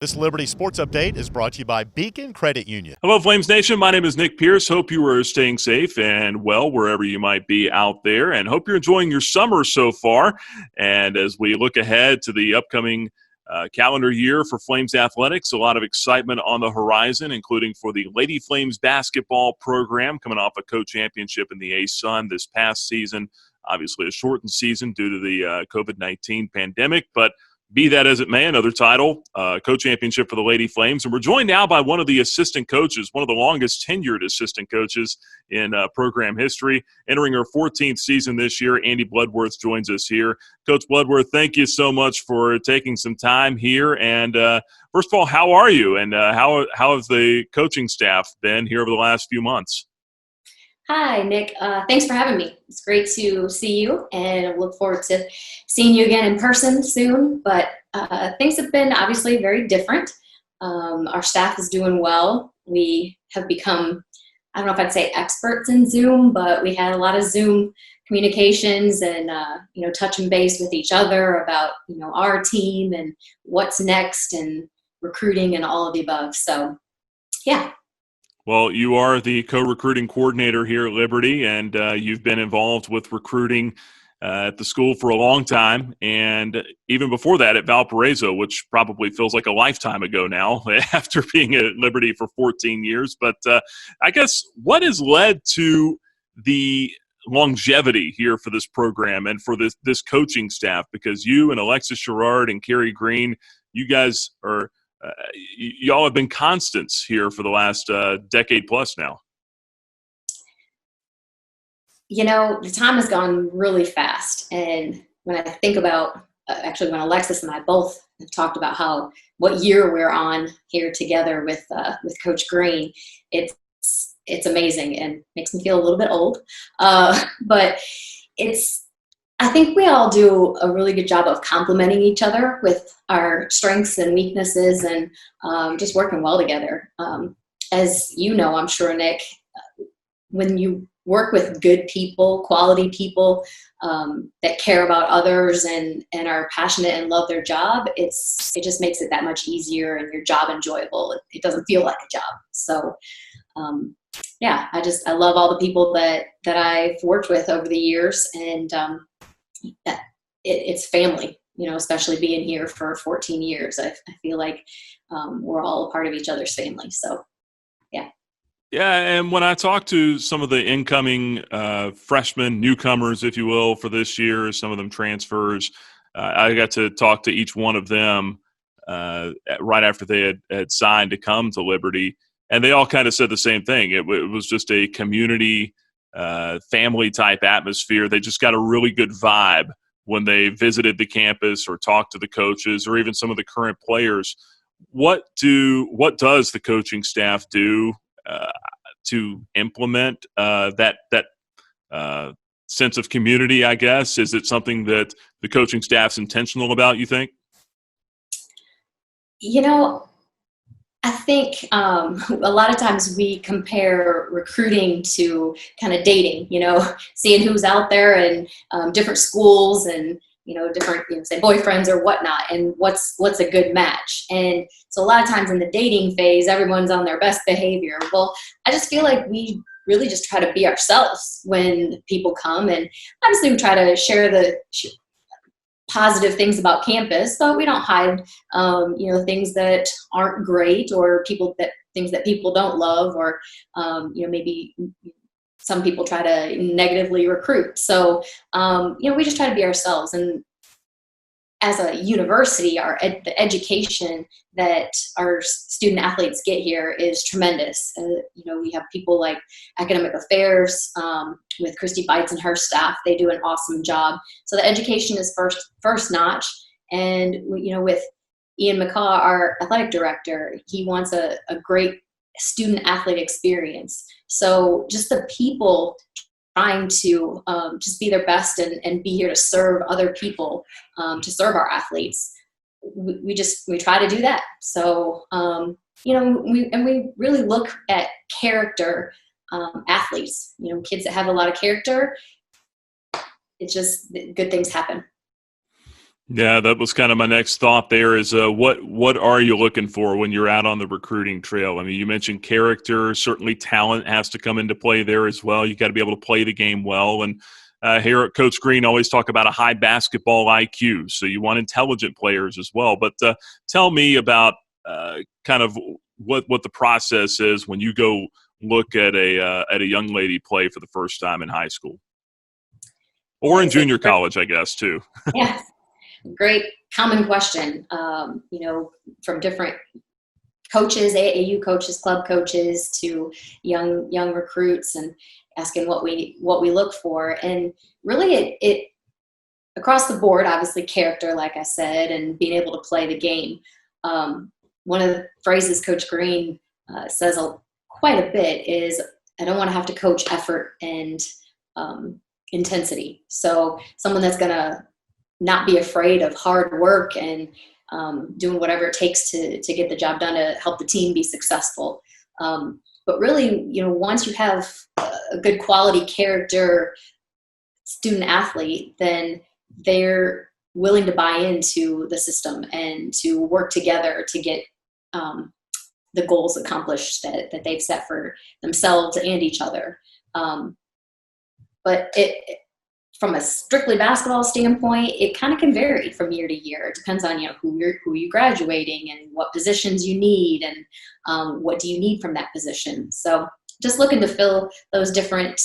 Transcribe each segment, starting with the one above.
This Liberty Sports Update is brought to you by Beacon Credit Union. Hello, Flames Nation. My name is Nick Pierce. Hope you are staying safe and well wherever you might be out there, and hope you're enjoying your summer so far. And as we look ahead to the upcoming calendar year for Flames athletics, a lot of excitement on the horizon, including for the Lady Flames basketball program coming off a co-championship in the A-Sun this past season. Obviously a shortened season due to the COVID-19 pandemic, but be that as it may, another title, co-championship for the Lady Flames. And we're joined now by one of the assistant coaches, one of the longest tenured assistant coaches in program history. Entering her 14th season this year, Andy Bloodworth joins us here. Coach Bloodworth, thank you so much for taking some time here. And first of all, how are you? And how has the coaching staff been here over the last few months? Hi, Nick. Thanks for having me. It's great to see you, and I look forward to seeing you again in person soon. But things have been obviously very different. Our staff is doing well. We have become, I don't know if I'd say experts in Zoom, but we had a lot of Zoom communications and, touching base with each other about, our team and what's next and recruiting and all of the above. So, yeah. Well, you are the co-recruiting coordinator here at Liberty, and you've been involved with recruiting at the school for a long time, and even before that at Valparaiso, which probably feels like a lifetime ago now after being at Liberty for 14 years. But I guess what has led to the longevity here for this program and for this coaching staff? Because you and Alexis Sherrard and Carrie Green, you guys are y'all have been constants here for the last decade plus now. The time has gone really fast. And when I think about, actually when Alexis and I both have talked about what year we're on here together with Coach Green, it's amazing and makes me feel a little bit old. But I think we all do a really good job of complementing each other with our strengths and weaknesses and just working well together. As you know, I'm sure, Nick, when you work with good people, quality people that care about others and are passionate and love their job, it just makes it that much easier and your job enjoyable. It doesn't feel like a job. So, I love all the people that I've worked with over the years, and it's family, especially being here for 14 years. I feel like we're all a part of each other's family. So, yeah. Yeah, and when I talk to some of the incoming freshmen, newcomers, if you will, for this year, some of them transfers, I got to talk to each one of them right after they had signed to come to Liberty, and they all kind of said the same thing. It was just a community, family-type atmosphere. They just got a really good vibe when they visited the campus or talked to the coaches or even some of the current players. What does the coaching staff do to implement that sense of community, I guess? Is it something that the coaching staff's intentional about, you think? I think a lot of times we compare recruiting to kind of dating, seeing who's out there and different schools and, different, say boyfriends or whatnot, and what's a good match. And so a lot of times in the dating phase, everyone's on their best behavior. Well, I just feel like we really just try to be ourselves when people come, and obviously we try to share the positive things about campus, but we don't hide, things that aren't great or things that people don't love, or, maybe some people try to negatively recruit. So, we just try to be ourselves. And as a university, the education that our student athletes get here is tremendous. We have people like academic affairs with Christy Bites and her staff. They do an awesome job. So the education is first notch. And with Ian McCaw, our athletic director, he wants a great student athlete experience. So just the people trying to just be their best and be here to serve other people, to serve our athletes. We try to do that. So, we really look at character athletes, kids that have a lot of character. It's just good things happen. Yeah, that was kind of my next thought there is what are you looking for when you're out on the recruiting trail? I mean, you mentioned character, certainly talent has to come into play there as well. You got to be able to play the game well. And here at Coach Green, always talk about a high basketball IQ. So you want intelligent players as well. But tell me about kind of what the process is when you go look at a young lady play for the first time in high school or in junior college, I guess, too. Yeah. Great common question, from different coaches, AAU coaches, club coaches, to young recruits, and asking what we look for. And really it across the board, obviously character, like I said, and being able to play the game. One of the phrases Coach Green says quite a bit is, I don't want to have to coach effort and intensity. So someone that's going to not be afraid of hard work and doing whatever it takes to get the job done to help the team be successful. But really, once you have a good quality character student athlete, then they're willing to buy into the system and to work together to get the goals accomplished that they've set for themselves and each other. But from a strictly basketball standpoint, it kind of can vary from year to year. It depends on who you're graduating and what positions you need, and what do you need from that position. So just looking to fill those different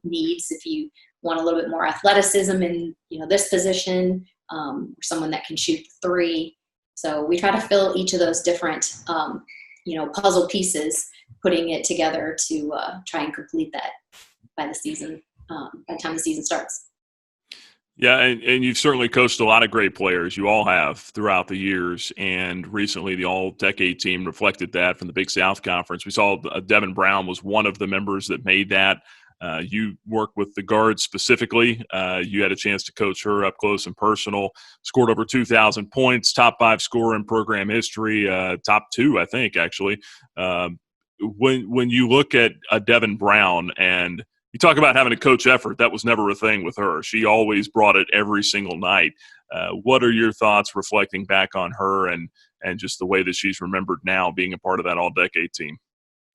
needs. If you want a little bit more athleticism in this position, or someone that can shoot the three. So we try to fill each of those different puzzle pieces, putting it together to try and complete that by the season. By the time the season starts. Yeah, and you've certainly coached a lot of great players. You all have throughout the years, and recently the All-Decade team reflected that from the Big South Conference. We saw Devin Brown was one of the members that made that. You work with the guards specifically. You had a chance to coach her up close and personal, scored over 2,000 points, top 5 scorer in program history, top 2, I think, actually. When you look at Devin Brown and you talk about having a coach effort, that was never a thing with her. She always brought it every single night. What are your thoughts reflecting back on her and just the way that she's remembered now being a part of that All-Decade team?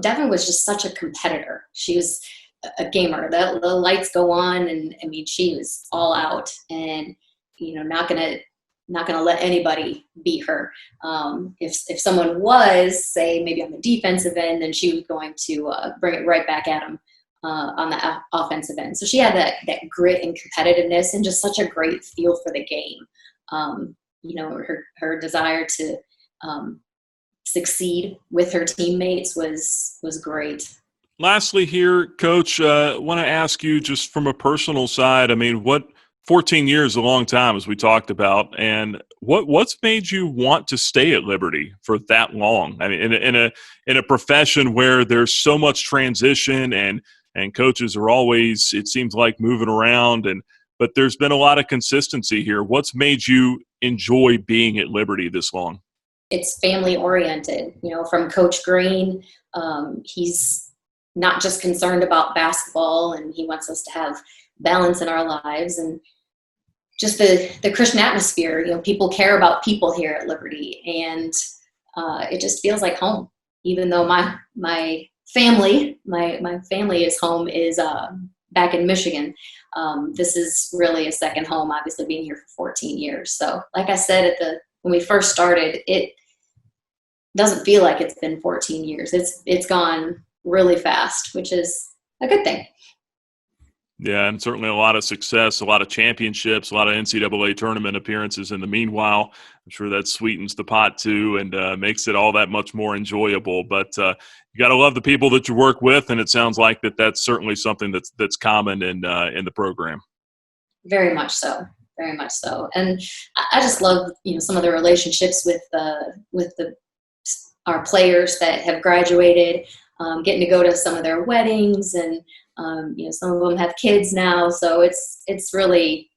Devin was just such a competitor. She was a gamer. The lights go on, and I mean, she was all out, and not gonna let anybody beat her. If someone was, say, maybe on the defensive end, then she was going to bring it right back at them on the offensive end. So she had that grit and competitiveness, and just such a great feel for the game. Her desire to succeed with her teammates was great. Lastly here, Coach, want to ask you just from a personal side, I mean, 14 years is a long time, as we talked about, and what's made you want to stay at Liberty for that long? I mean, in a profession where there's so much transition and coaches are always, it seems like, moving around, but there's been a lot of consistency here. What's made you enjoy being at Liberty this long? It's family oriented, from Coach Green. He's not just concerned about basketball, and he wants us to have balance in our lives, and just the Christian atmosphere. People care about people here at Liberty, and it just feels like home. Even though my family is home is back in Michigan. This is really a second home, obviously being here for 14 years. So like I said, when we first started, it doesn't feel like it's been 14 years. It's gone really fast, which is a good thing. Yeah, and certainly a lot of success, a lot of championships, a lot of NCAA tournament appearances in the meanwhile. I'm sure that sweetens the pot too and makes it all that much more enjoyable. But you got to love the people that you work with, and it sounds like that's certainly something that's common in the program. Very much so, very much so. And I just love some of the relationships with our players that have graduated, getting to go to some of their weddings, and some of them have kids now, so it's really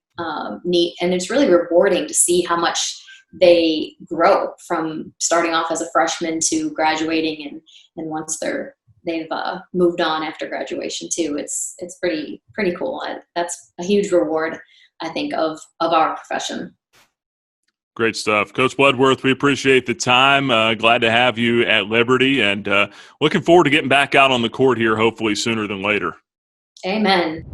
neat, and it's really rewarding to see how much they grow from starting off as a freshman to graduating, and once they've moved on after graduation too. It's pretty cool. That's a huge reward, I think, of our profession. Great stuff. Coach Bloodworth, we appreciate the time. Glad to have you at Liberty, and looking forward to getting back out on the court here hopefully sooner than later. Amen.